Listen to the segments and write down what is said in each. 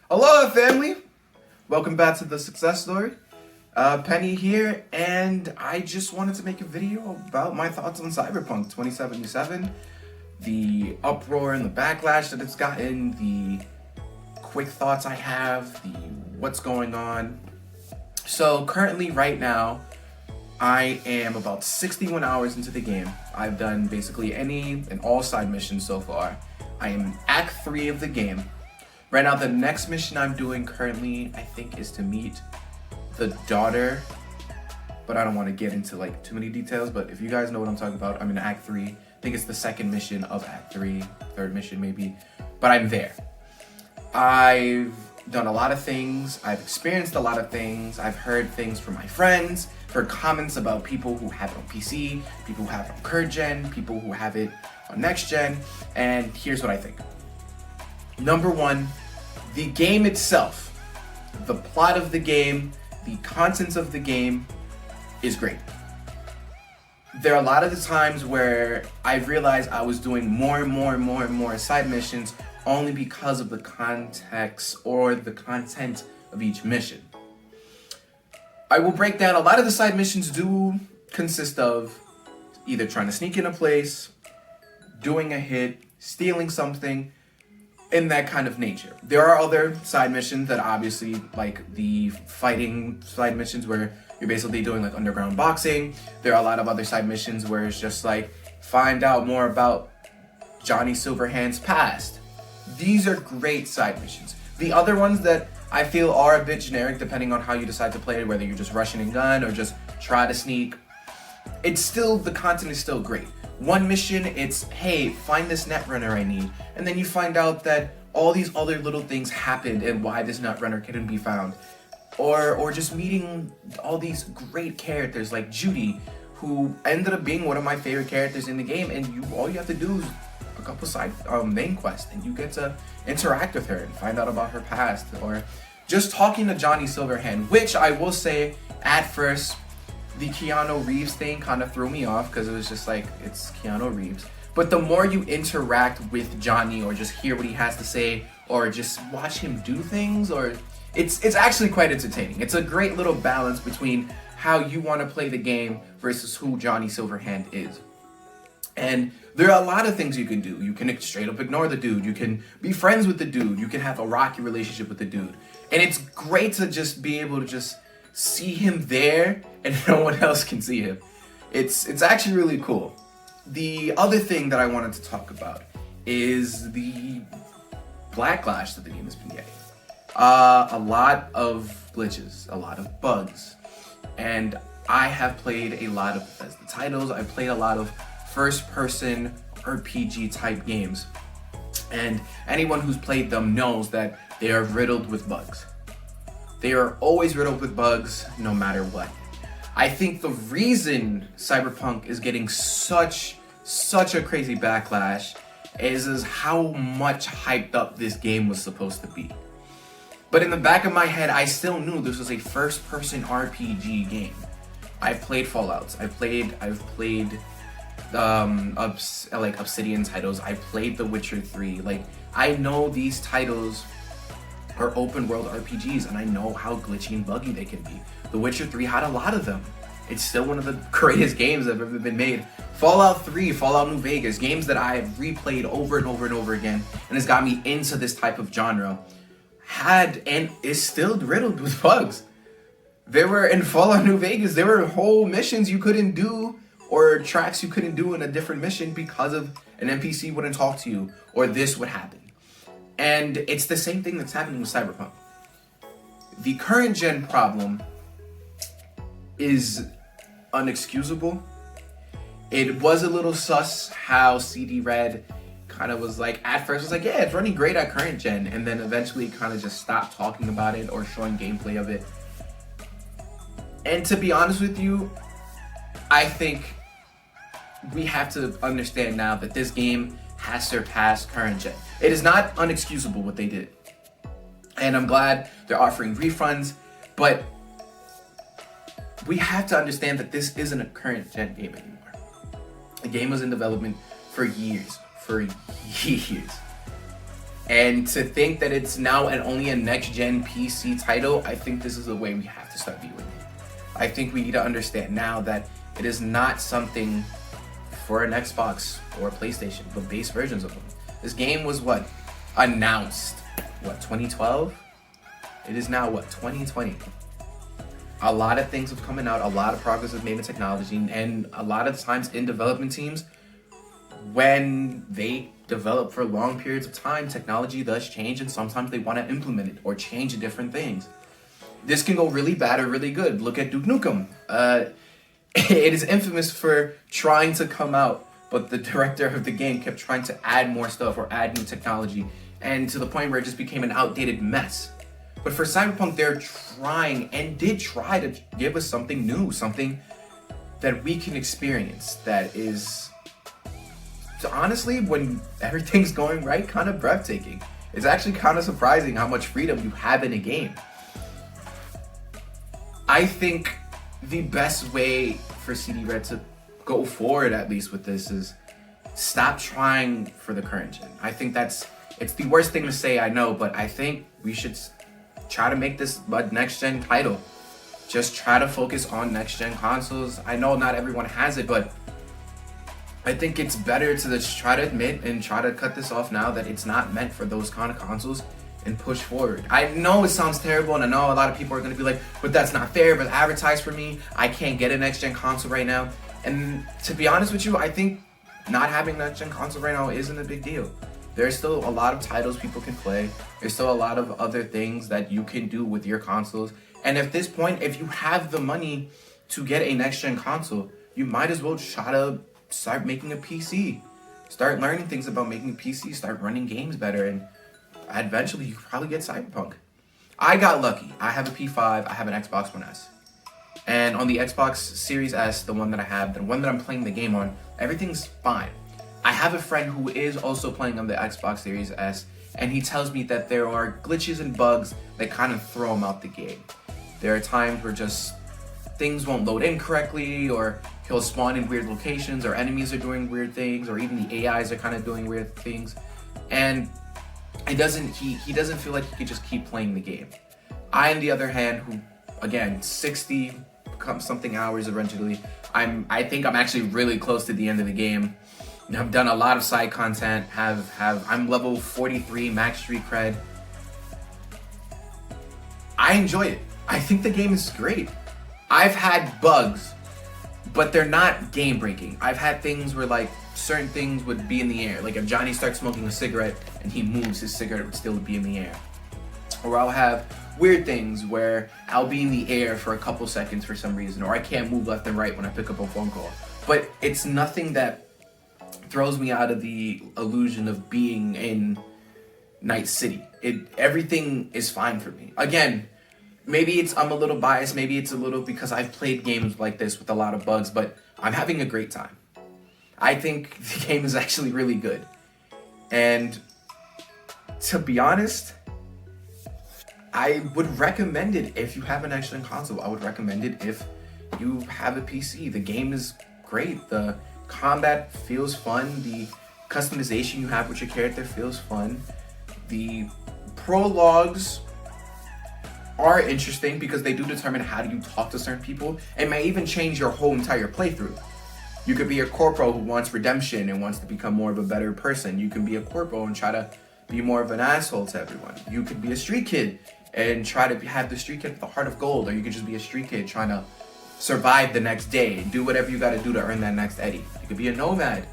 Aloha family! Welcome back to the success story. Penny here, and I just wanted to make a video about my thoughts on Cyberpunk 2077, the uproar and the backlash that it's gotten, the quick thoughts I have, the what's going on. So currently right now, I am about 61 hours into the game. I've done basically any and all side missions so far. I am in Act 3 of the game. Right now, the next mission I'm doing currently, I think, is to meet the daughter, but I don't want to get into like too many details, but if you guys know what I'm talking about, I'm in Act 3. I think it's the second mission of Act 3, third mission maybe, but I'm there. I've done a lot of things, I've experienced a lot of things, I've heard things from my friends, heard comments about people who have it on PC, people who have it on current gen, people who have it on next gen, and here's what I think. Number one, the game itself, the plot of the game, the contents of the game is great. There are a lot of the times where I realized I was doing more and more side missions only because of the context or the content of each mission. I will break down, a lot of the side missions do consist of either trying to sneak in a place, doing a hit, stealing something, in that kind of nature. There are other side missions that obviously, like the fighting side missions where you're basically doing like underground boxing. There are a lot of other side missions where it's just like, find out more about Johnny Silverhand's past. These are great side missions. The other ones that I feel are a bit generic depending on how you decide to play it, whether you're just rushing and gun or just try to sneak, it's still, the content is still great. One mission, it's, hey, find this netrunner I need. And then you find out that all these other little things happened and why this netrunner couldn't be found. Or just meeting all these great characters like Judy, who ended up being one of my favorite characters in the game, and all you have to do is a couple side main quests and you get to interact with her and find out about her past. Or just talking to Johnny Silverhand, which I will say, at first, the Keanu Reeves thing kind of threw me off because it was just like, it's Keanu Reeves. But the more you interact with Johnny or just hear what he has to say or just watch him do things, or it's actually quite entertaining. It's a great little balance between how you want to play the game versus who Johnny Silverhand is. And there are a lot of things you can do. You can straight up ignore the dude. You can be friends with the dude. You can have a rocky relationship with the dude. And it's great to just be able to just see him there and no one else can see him. It's actually really cool. The other thing that I wanted to talk about is the backlash that the game has been getting. A lot of glitches, a lot of bugs, and I have played a lot of Bethesda titles. I've played a lot of first-person RPG type games, and anyone who's played them knows that they are riddled with bugs. They are always riddled with bugs, no matter what. I think the reason Cyberpunk is getting such a crazy backlash is how much hyped up this game was supposed to be. But in the back of my head, I still knew this was a first-person RPG game. I've played Fallouts. I've played Obsidian titles. I played The Witcher 3. Like, I know these titles are open world RPGs, and I know how glitchy and buggy they can be. The Witcher 3 had a lot of them. It's still one of the greatest games that have ever been made. Fallout 3, Fallout New Vegas, games that I've replayed over and over again, and has got me into this type of genre, had and is still riddled with bugs. There were, in Fallout New Vegas, there were whole missions you couldn't do, or tracks you couldn't do in a different mission because of an NPC wouldn't talk to you, or this would happen. And it's the same thing that's happening with Cyberpunk. The current gen problem is unexcusable. It was a little sus how CD Red kind of was like, at first was like, yeah, it's running great at current gen, and then eventually kind of just stopped talking about it or showing gameplay of it. And to be honest with you, I think we have to understand now that this game has surpassed current gen. It is not unexcusable what they did. And I'm glad they're offering refunds, but we have to understand that this isn't a current gen game anymore. The game was in development for years. And to think that it's now only a next-gen PC title, I think this is the way we have to start viewing it. I think we need to understand now that it is not something for an Xbox or a PlayStation, the base versions of them. This game was announced, 2012? It is now 2020. A lot of things have come out, a lot of progress is made in technology, and a lot of times in development teams, when they develop for long periods of time, technology does change, and sometimes they want to implement it or change different things. This can go really bad or really good. Look at Duke Nukem. It is infamous for trying to come out, but the director of the game kept trying to add more stuff or add new technology, and to the point where it just became an outdated mess. But for Cyberpunk, they're trying and did try to give us something new, something that we can experience that is, honestly, when everything's going right, kind of breathtaking. It's actually kind of surprising how much freedom you have in a game. I think the best way for CD Red to go forward, at least with this, is stop trying for the current gen. I think it's the worst thing to say, I know, but I think we should try to make this a next-gen title. Just try to focus on next-gen consoles. I know not everyone has it, but I think it's better to just try to admit and try to cut this off now that it's not meant for those kind of consoles and push forward. I know it sounds terrible, and I know a lot of people are going to be like, but that's not fair, but advertise for me. I can't get a next-gen console right now. And to be honest with you, I think not having a next-gen console right now isn't a big deal. There's still a lot of titles people can play. There's still a lot of other things that you can do with your consoles. And at this point, if you have the money to get a next-gen console, you might as well try to start making a PC. Start learning things about making a PC, start running games better, and eventually you could probably get Cyberpunk. I got lucky. I have a P5, I have an Xbox One S. And on the Xbox Series S, the one that I have, the one that I'm playing the game on, everything's fine. I have a friend who is also playing on the Xbox Series S, and he tells me that there are glitches and bugs that kind of throw him out the game. There are times where just things won't load in correctly, or he'll spawn in weird locations, or enemies are doing weird things, or even the AIs are kind of doing weird things. And he doesn't feel like he could just keep playing the game. I, on the other hand, who, again, 60 something hours eventually, I think I'm actually really close to the end of the game. I've done a lot of side content, I'm level 43 max street cred. I enjoy it. I think the game is great. I've had bugs, but they're not game breaking. I've had things where like certain things would be in the air. Like if Johnny starts smoking a cigarette and he moves, his cigarette would still be in the air. Or I'll have weird things where I'll be in the air for a couple seconds for some reason, or I can't move left and right when I pick up a phone call. But it's nothing that throws me out of the illusion of being in Night City. Everything is fine for me. Again, maybe I'm a little biased, maybe it's a little because I've played games like this with a lot of bugs, but I'm having a great time. I think the game is actually really good. And to be honest, I would recommend it if you have an next-gen console. I would recommend it if you have a PC. The game is great. The combat feels fun. The customization you have with your character feels fun. The prologues are interesting because they do determine how do you talk to certain people. It may even change your whole entire playthrough. You could be a corporal who wants redemption and wants to become more of a better person. You can be a corporal and try to be more of an asshole to everyone. You could be a street kid and try to have the street kid with the heart of gold, or you could just be a street kid trying to survive the next day and do whatever you got to do to earn that next Eddie. You could be a nomad,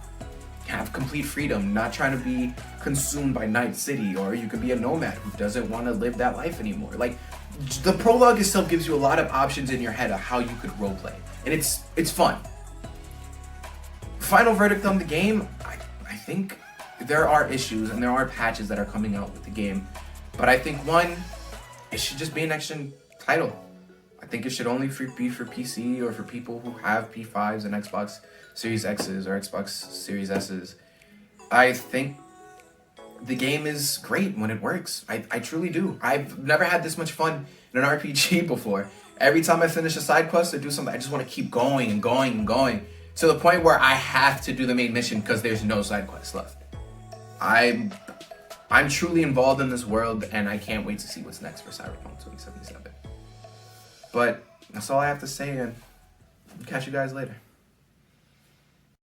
have complete freedom, not trying to be consumed by Night City, or you could be a nomad who doesn't want to live that life anymore. Like, the prologue itself gives you a lot of options in your head of how you could roleplay, and it's fun. Final verdict on the game, I think there are issues and there are patches that are coming out with the game, but I think one, it should just be an next-gen title. I think it should only be for PC or for people who have P5s and Xbox Series X's or Xbox Series S's. I think the game is great when it works. I truly do. I've never had this much fun in an RPG before. Every time I finish a side quest or do something, I just want to keep going and going and going, to the point where I have to do the main mission because there's no side quest left. I'm I'm truly involved in this world, and I can't wait to see what's next for Cyberpunk 2077. But that's all I have to say, and catch you guys later.